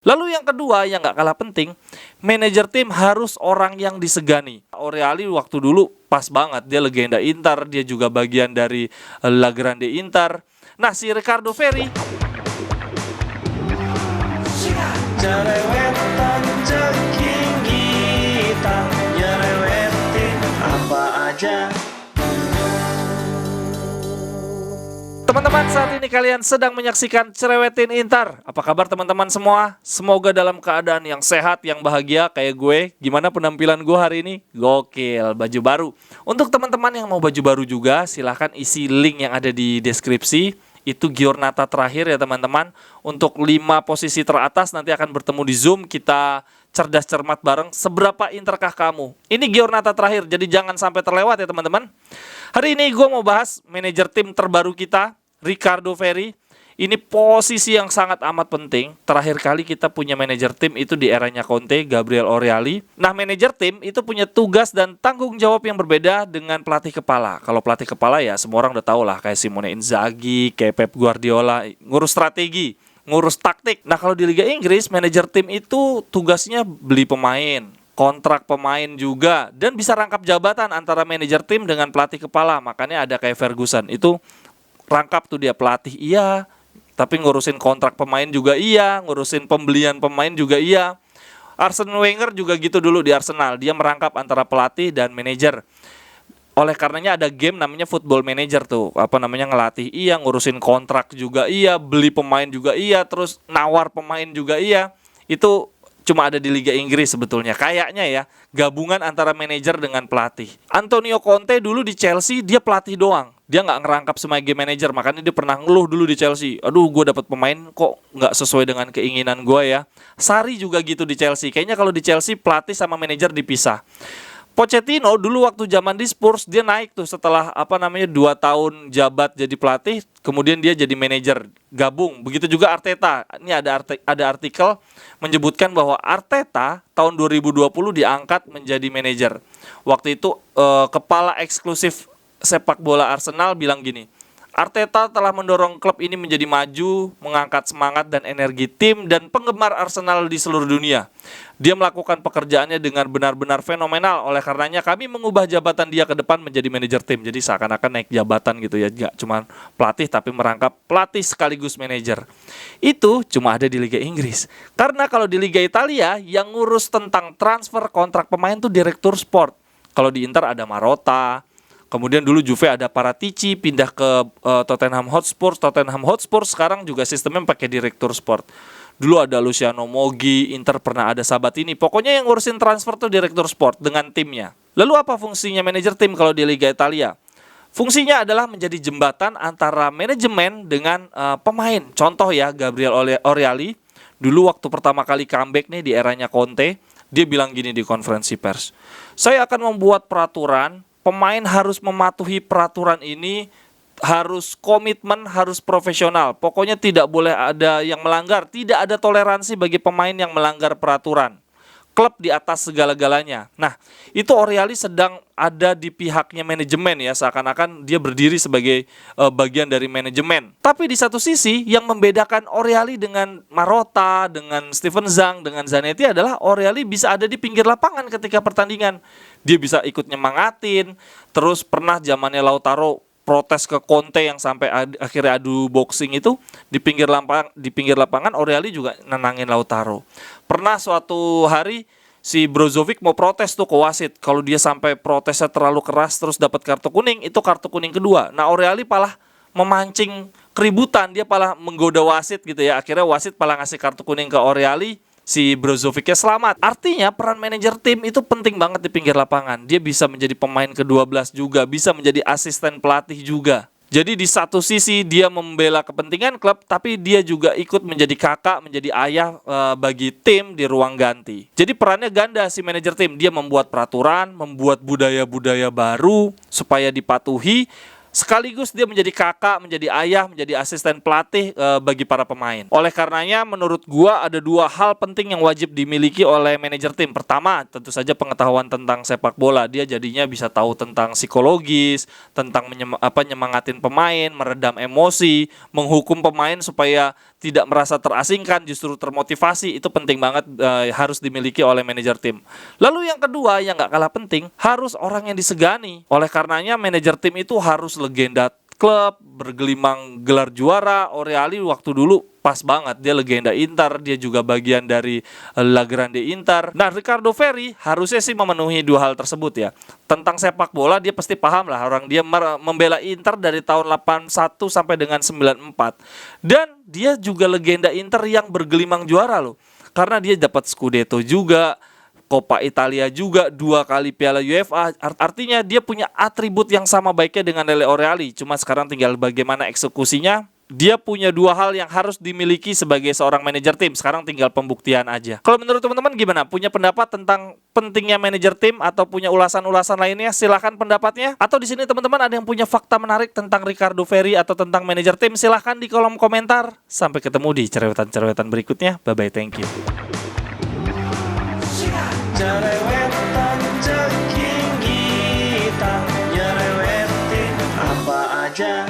Lalu yang kedua yang nggak kalah penting, manajer tim harus orang yang disegani. Oriali waktu dulu pas banget, dia legenda Inter, dia juga bagian dari La Grande Inter. Nah, si Riccardo Ferri Cerewetan ceking kita nyerewetin apa aja. Teman-teman, saat ini kalian sedang menyaksikan Cerewetin Inter. Apa kabar teman-teman semua? Semoga dalam keadaan yang sehat, yang bahagia kayak gue. Gimana penampilan gue hari ini? Gokil, baju baru. Untuk teman-teman yang mau baju baru juga, silahkan isi link yang ada di deskripsi. Itu Giornata terakhir ya teman-teman. Untuk 5 posisi teratas nanti akan bertemu di Zoom. Kita cerdas cermat bareng. Seberapa interkah kamu? Ini Giornata terakhir, jadi jangan sampai terlewat ya teman-teman. Hari ini gue mau bahas manajer tim terbaru kita, Riccardo Ferri. Ini posisi yang sangat amat penting. Terakhir kali kita punya manajer tim itu di eranya Conte, Gabriel Oriali. Nah, manajer tim itu punya tugas dan tanggung jawab yang berbeda dengan pelatih kepala. Kalau pelatih kepala ya semua orang udah tahu lah, kayak Simone Inzaghi, kayak Pep Guardiola, ngurus strategi, ngurus taktik. Nah, kalau di Liga Inggris, manajer tim itu tugasnya beli pemain, kontrak pemain juga, dan bisa rangkap jabatan antara manajer tim dengan pelatih kepala. Makanya ada kayak Ferguson, itu rangkap tuh dia pelatih iya, tapi ngurusin kontrak pemain juga iya, ngurusin pembelian pemain juga iya. Arsene Wenger juga gitu dulu di Arsenal, dia merangkap antara pelatih dan manajer. Oleh karenanya ada game namanya Football Manager tuh, ngelatih iya, ngurusin kontrak juga iya, beli pemain juga iya, terus nawar pemain juga iya. Itu cuma ada di Liga Inggris sebetulnya, kayaknya ya, gabungan antara manajer dengan pelatih. Antonio Conte dulu di Chelsea dia pelatih doang, dia nggak ngerangkap sebagai manajer, makanya dia pernah ngeluh dulu di Chelsea. Aduh, gue dapat pemain kok nggak sesuai dengan keinginan gue ya. Sarri juga gitu di Chelsea. Kayaknya kalau di Chelsea pelatih sama manajer dipisah. Pochettino dulu waktu zaman di Spurs dia naik tuh setelah 2 tahun jabat jadi pelatih, kemudian dia jadi manajer gabung. Begitu juga Arteta. Ini ada artikel menyebutkan bahwa Arteta tahun 2020 diangkat menjadi manajer. Waktu itu kepala eksklusif sepak bola Arsenal bilang gini, Arteta telah mendorong klub ini menjadi maju, mengangkat semangat dan energi tim dan penggemar Arsenal di seluruh dunia. Dia melakukan pekerjaannya dengan benar-benar fenomenal, oleh karenanya kami mengubah jabatan dia ke depan menjadi manajer tim. Jadi seakan-akan naik jabatan gitu ya, nggak cuma pelatih tapi merangkap pelatih sekaligus manajer. Itu cuma ada di Liga Inggris. Karena kalau di Liga Italia yang ngurus tentang transfer kontrak pemain tuh direktur sport. Kalau di Inter ada Marotta. Kemudian dulu Juve ada Paratici, pindah ke Tottenham Hotspur. Tottenham Hotspur sekarang juga sistemnya pakai direktur sport. Dulu ada Luciano Moggi, Inter pernah ada Sabatini. Pokoknya yang ngurusin transfer tuh direktur sport dengan timnya. Lalu apa fungsinya manajer tim kalau di Liga Italia? Fungsinya adalah menjadi jembatan antara manajemen dengan pemain. Contoh ya, Gabriel Oriali. Dulu waktu pertama kali comeback nih di eranya Conte, dia bilang gini di konferensi pers. Saya akan membuat peraturan, pemain harus mematuhi peraturan ini, harus komitmen, harus profesional. Pokoknya tidak boleh ada yang melanggar, tidak ada toleransi bagi pemain yang melanggar peraturan. Klub di atas segala-galanya. Nah, itu Oriali sedang ada di pihaknya manajemen ya, seakan-akan dia berdiri sebagai bagian dari manajemen. Tapi di satu sisi yang membedakan Oriali dengan Marotta, dengan Steven Zhang, dengan Zanetti adalah Oriali bisa ada di pinggir lapangan ketika pertandingan. Dia bisa ikut nyemangatin. Terus pernah zamannya Lautaro protes ke Conte yang sampai akhirnya adu boxing itu di pinggir lapangan Oriali juga nenangin Lautaro. Pernah suatu hari si Brozovic mau protes tuh ke wasit, kalau dia sampai protesnya terlalu keras terus dapat kartu kuning, itu kartu kuning kedua. Nah, Oriali malah memancing keributan, dia malah menggoda wasit gitu ya. Akhirnya wasit malah ngasih kartu kuning ke Oriali, si Brozovicnya selamat. Artinya peran manajer tim itu penting banget di pinggir lapangan. Dia bisa menjadi pemain ke-12 juga, bisa menjadi asisten pelatih juga. Jadi di satu sisi dia membela kepentingan klub, tapi dia juga ikut menjadi kakak, menjadi ayah bagi tim di ruang ganti. Jadi perannya ganda si manajer tim. Dia membuat peraturan, membuat budaya-budaya baru supaya dipatuhi. Sekaligus dia menjadi kakak, menjadi ayah, menjadi asisten pelatih bagi para pemain. Oleh karenanya menurut gua ada 2 hal penting yang wajib dimiliki oleh manajer tim. Pertama, tentu saja pengetahuan tentang sepak bola. Dia jadinya bisa tahu tentang psikologis, tentang nyemangatin pemain, meredam emosi, menghukum pemain supaya tidak merasa terasingkan, justru termotivasi. Itu penting banget, harus dimiliki oleh manajer tim. Lalu yang kedua yang gak kalah penting, harus orang yang disegani. Oleh karenanya manajer tim itu harus legenda klub, bergelimang gelar juara. Oreali waktu dulu pas banget, dia legenda Inter, dia juga bagian dari La Grande Inter. Nah, Ricardo Ferri harusnya sih memenuhi dua hal tersebut ya. Tentang sepak bola dia pasti paham lah, orang dia membela Inter dari tahun 81 sampai dengan 94. Dan dia juga legenda Inter yang bergelimang juara loh. Karena dia dapat Scudetto juga, Coppa Italia juga, 2 kali Piala UEFA. Artinya dia punya atribut yang sama baiknya dengan Lele Oreali. Cuma sekarang tinggal bagaimana eksekusinya. Dia punya 2 hal yang harus dimiliki sebagai seorang manajer tim. Sekarang tinggal pembuktian aja. Kalau menurut teman-teman gimana? Punya pendapat tentang pentingnya manajer tim atau punya ulasan-ulasan lainnya? Silahkan pendapatnya. Atau di sini teman-teman ada yang punya fakta menarik tentang Ricardo Ferri atau tentang manajer tim? Silahkan di kolom komentar. Sampai ketemu di cerewetan-cerewetan berikutnya. Bye-bye, thank you. Cerewetan ceking kita nyerewetin apa aja.